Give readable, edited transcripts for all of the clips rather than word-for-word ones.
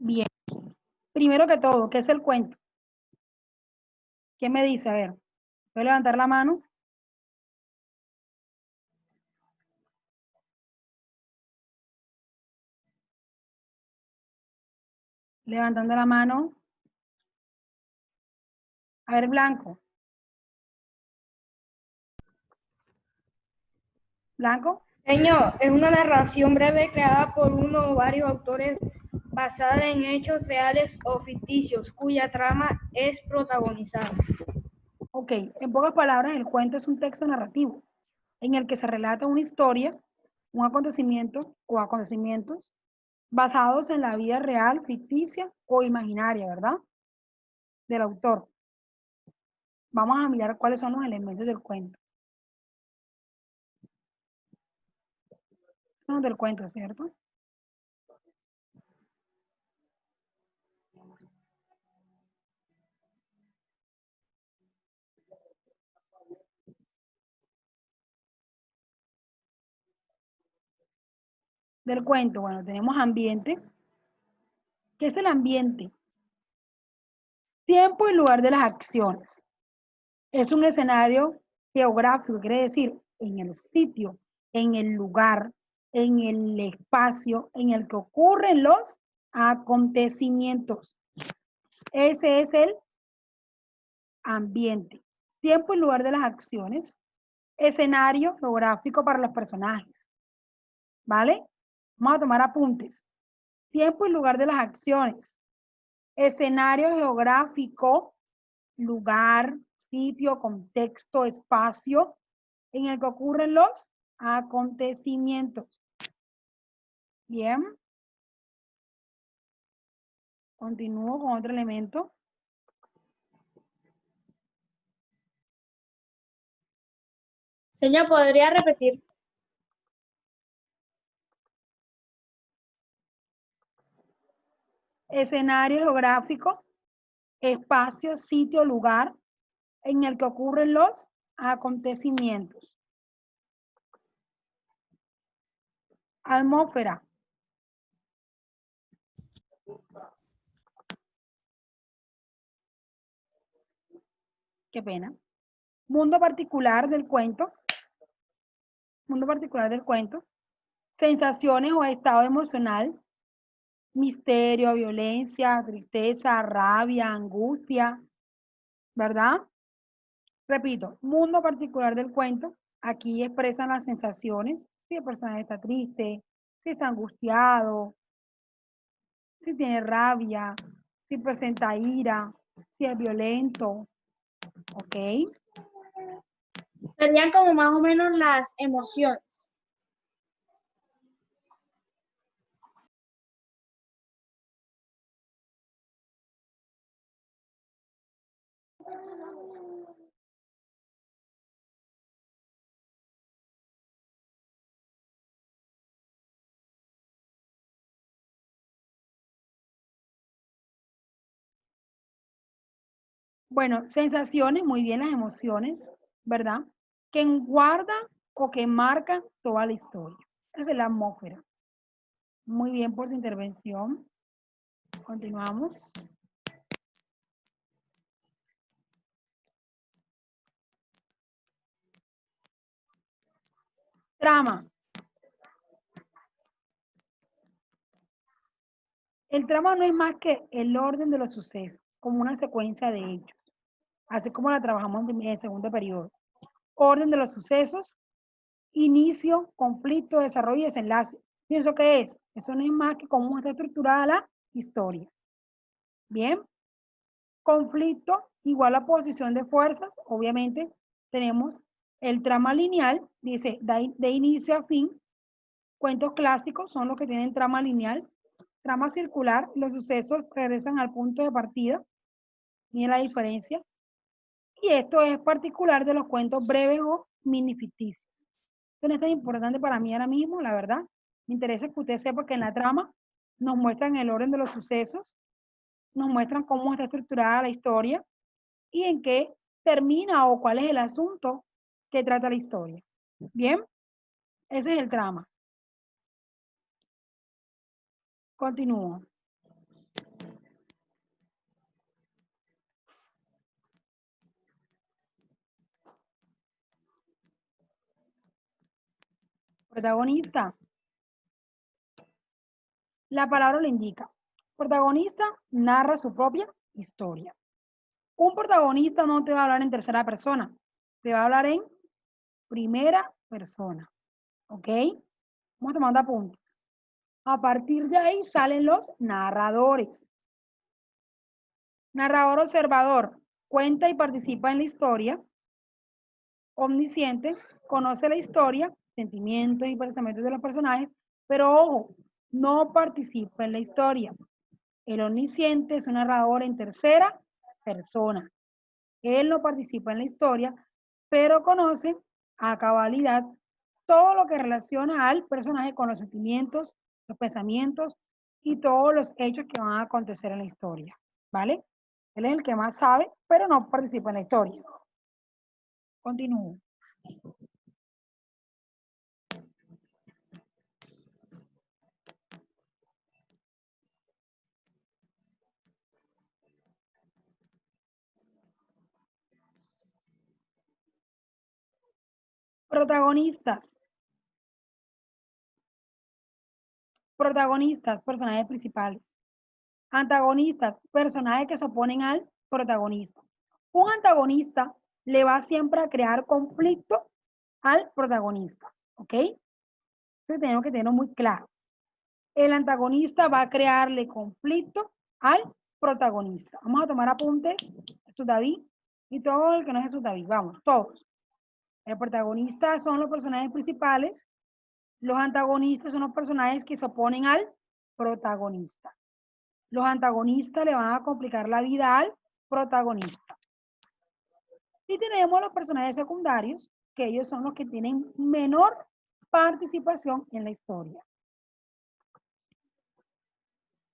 Bien. Primero que todo, ¿qué es el cuento? ¿Quién me dice? A ver, voy a levantar la mano. Levantando la mano. A ver, Blanco. ¿Blanco? Señor, es una narración breve creada por uno o varios autores basada en hechos reales o ficticios, cuya trama es protagonizada. Ok, en pocas palabras, el cuento es un texto narrativo en el que se relata una historia, un acontecimiento o acontecimientos basados en la vida real, ficticia o imaginaria, ¿verdad? Del autor. Vamos a mirar cuáles son los elementos del cuento. Son del cuento, ¿cierto? Del cuento, bueno, tenemos ambiente. ¿Qué es el ambiente? Tiempo y lugar de las acciones. Es un escenario geográfico, quiere decir en el sitio, en el lugar, en el espacio en el que ocurren los acontecimientos. Ese es el ambiente. Tiempo y lugar de las acciones. Escenario geográfico para los personajes. ¿Vale? Vamos a tomar apuntes. Tiempo y lugar de las acciones. Escenario geográfico, lugar, sitio, contexto, espacio en el que ocurren los acontecimientos. Bien. Continúo con otro elemento. Señor, ¿podría repetir? Escenario geográfico, espacio, sitio, lugar en el que ocurren los acontecimientos. Atmósfera. Qué pena. Mundo particular del cuento. Mundo particular del cuento. Sensaciones o estado emocional. Misterio, violencia, tristeza, rabia, angustia, ¿verdad? Repito, mundo particular del cuento. Aquí expresan las sensaciones. Si el personaje está triste, si está angustiado, si tiene rabia, si presenta ira, si es violento, ¿ok? Serían como más o menos las emociones. Bueno, sensaciones, muy bien las emociones, ¿verdad? Que guardan o que marcan toda la historia. Esa es la atmósfera. Muy bien por tu intervención. Continuamos. Trama. El trama no es más que el orden de los sucesos, como una secuencia de hechos, así como la trabajamos en el segundo periodo. Orden de los sucesos, inicio, conflicto, desarrollo y desenlace. ¿Pienso que es? Eso no es más que cómo está estructurada la historia. Bien. Conflicto igual a posición de fuerzas. Obviamente tenemos el trama lineal, dice de inicio a fin. Cuentos clásicos son los que tienen trama lineal. Trama circular, los sucesos regresan al punto de partida. Miren la diferencia. Y esto es particular de los cuentos breves o mini ficticios. Esto no es tan importante para mí ahora mismo, la verdad. Me interesa que usted sepa que en la trama nos muestran el orden de los sucesos, nos muestran cómo está estructurada la historia y en qué termina o cuál es el asunto que trata la historia. Bien, ese es el trama. Continúo. Protagonista. La palabra lo indica. Protagonista narra su propia historia. Un protagonista no te va a hablar en tercera persona, te va a hablar en primera persona. ¿Ok? Vamos tomando apuntes. A partir de ahí salen los narradores. Narrador observador, cuenta y participa en la historia. Omnisciente, conoce la historia, sentimientos y pensamientos de los personajes, pero ojo, no participa en la historia. El omnisciente es un narrador en tercera persona. Él no participa en la historia, pero conoce a cabalidad todo lo que relaciona al personaje con los sentimientos, los pensamientos y todos los hechos que van a acontecer en la historia. ¿Vale? Él es el que más sabe, pero no participa en la historia. Continúo. Protagonistas. Protagonistas, personajes principales. Antagonistas, personajes que se oponen al protagonista. Un antagonista le va siempre a crear conflicto al protagonista, ¿ok? Entonces tenemos que tenerlo muy claro. El antagonista va a crearle conflicto al protagonista. Vamos a tomar apuntes, Jesús David, y todo el que no es Jesús David, vamos, todos. El protagonista son los personajes principales, los antagonistas son los personajes que se oponen al protagonista. Los antagonistas le van a complicar la vida al protagonista. Y tenemos los personajes secundarios, que ellos son los que tienen menor participación en la historia.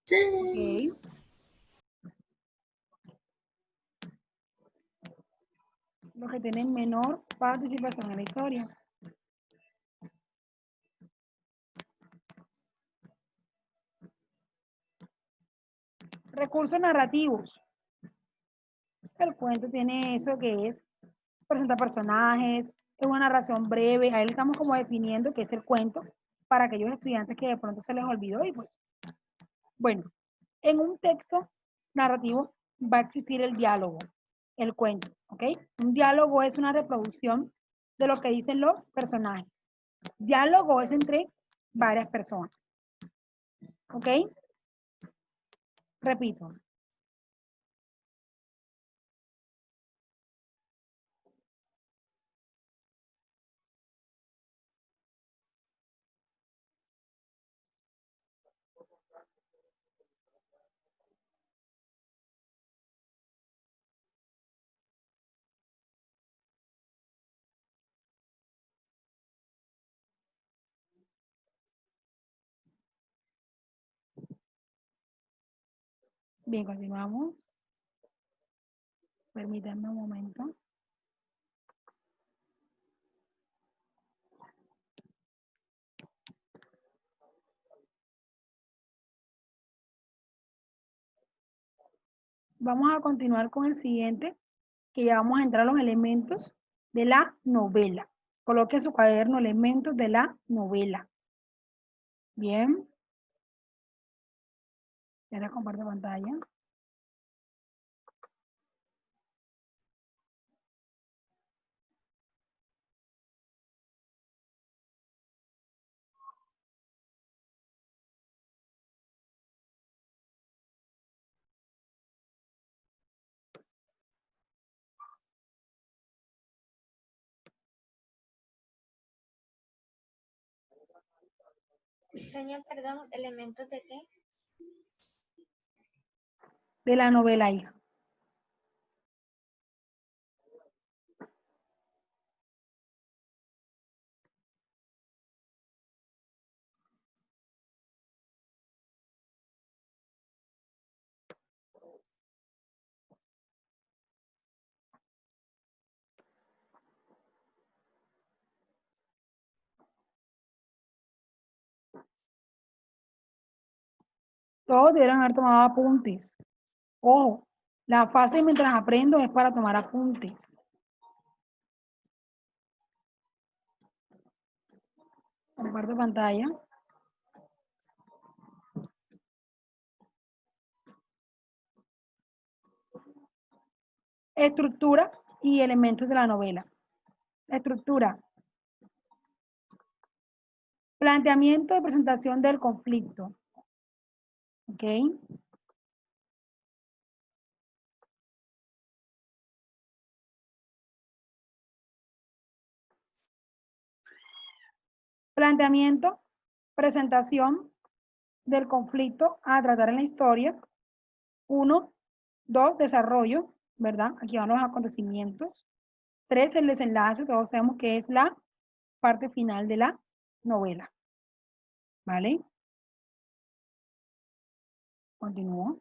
Okay. Los que tienen menor participación en la historia. Recursos narrativos. El cuento tiene eso que es presentar personajes, es una narración breve, ahí estamos como definiendo qué es el cuento para aquellos estudiantes que de pronto se les olvidó y pues, bueno, en un texto narrativo va a existir el diálogo, el cuento, ¿ok? Un diálogo es una reproducción de lo que dicen los personajes. Diálogo es entre varias personas, ¿ok? Repito. Bien, continuamos. Permítanme un momento. Vamos a continuar con el siguiente, que ya vamos a entrar a los elementos de la novela. Coloque en su cuaderno elementos de la novela. Bien. Ya les comparto pantalla. Señor, perdón, ¿elementos de qué? De la novela, hija. Todos debieron haber tomado apuntes. Ojo, la fase mientras aprendo es para tomar apuntes. Comparto pantalla. Estructura y elementos de la novela. Estructura. Planteamiento y presentación del conflicto. ¿Ok? Planteamiento, presentación del conflicto a tratar en la historia. 1, 2, desarrollo, ¿verdad? Aquí van los acontecimientos. 3, el desenlace, todos sabemos que es la parte final de la novela. ¿Vale? Continúo.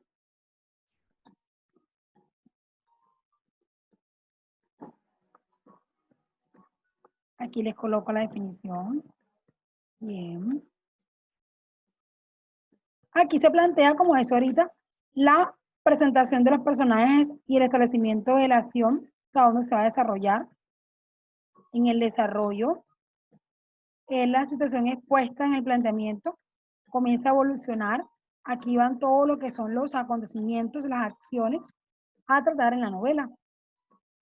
Aquí les coloco la definición. Bien. Aquí se plantea, como eso ahorita, la presentación de los personajes y el establecimiento de la acción, cada uno se va a desarrollar. En el desarrollo, la situación expuesta en el planteamiento comienza a evolucionar. Aquí van todo lo que son los acontecimientos, las acciones a tratar en la novela.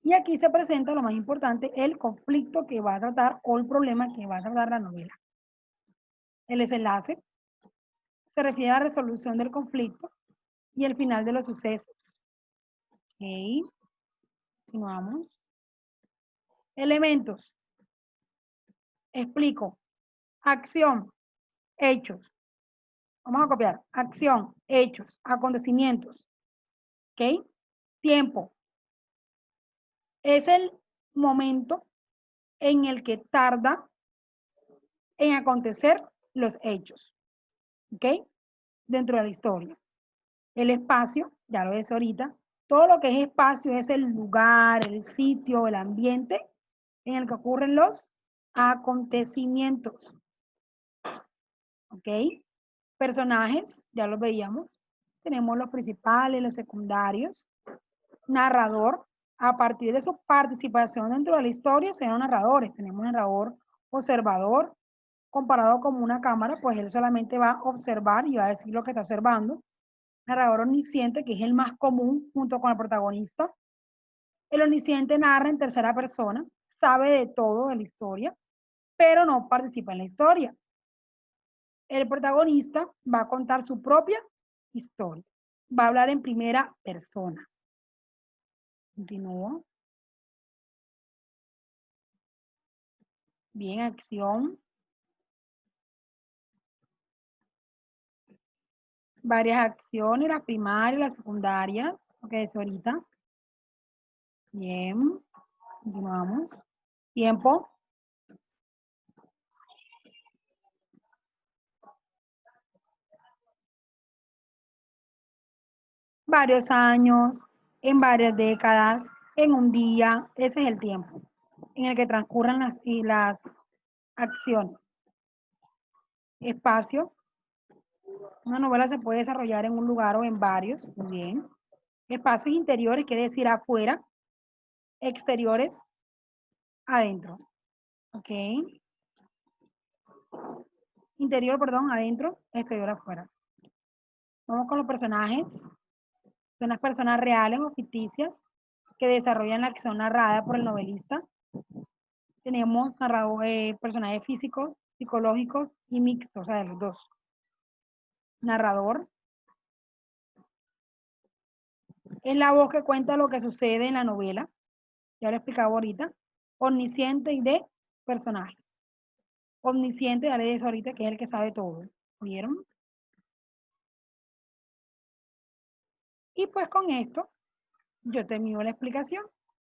Y aquí se presenta lo más importante, el conflicto que va a tratar o el problema que va a tratar la novela. El desenlace se refiere a la resolución del conflicto y el final de los sucesos. Ok, continuamos. Elementos. Explico. Acción, hechos. Vamos a copiar. Acción, hechos, acontecimientos. ¿Ok? Tiempo. Es el momento en el que tarda en acontecer los hechos. ¿Ok? Dentro de la historia. El espacio, ya lo ves ahorita, todo lo que es espacio es el lugar, el sitio, el ambiente en el que ocurren los acontecimientos. ¿Ok? Personajes, ya los veíamos. Tenemos los principales, los secundarios. Narrador, a partir de su participación dentro de la historia, sean narradores. Tenemos un narrador observador, comparado con una cámara, pues él solamente va a observar y va a decir lo que está observando. Narrador omnisciente, que es el más común junto con el protagonista. El omnisciente narra en tercera persona, sabe de todo de la historia, pero no participa en la historia. El protagonista va a contar su propia historia. Va a hablar en primera persona. Continúo. Bien, acción. Varias acciones, las primarias, las secundarias. Ok, eso ahorita. Bien. Continuamos. Tiempo. Varios años, en varias décadas, en un día. Ese es el tiempo en el que transcurren las acciones. Espacio. Una novela se puede desarrollar en un lugar o en varios. Muy bien. Espacios interiores quiere decir afuera. Exteriores, adentro. Ok. Interior, perdón, adentro. Exterior, afuera. Vamos con los personajes. Son las personas reales o ficticias que desarrollan la acción narrada por el novelista. Tenemos personajes físicos, psicológicos y mixtos, o sea, de los dos. Narrador. Es la voz que cuenta lo que sucede en la novela. Ya lo explicaba ahorita. Omnisciente y de personaje. Omnisciente, ya le dije ahorita que es el que sabe todo. ¿Vieron? Y pues con esto yo termino la explicación.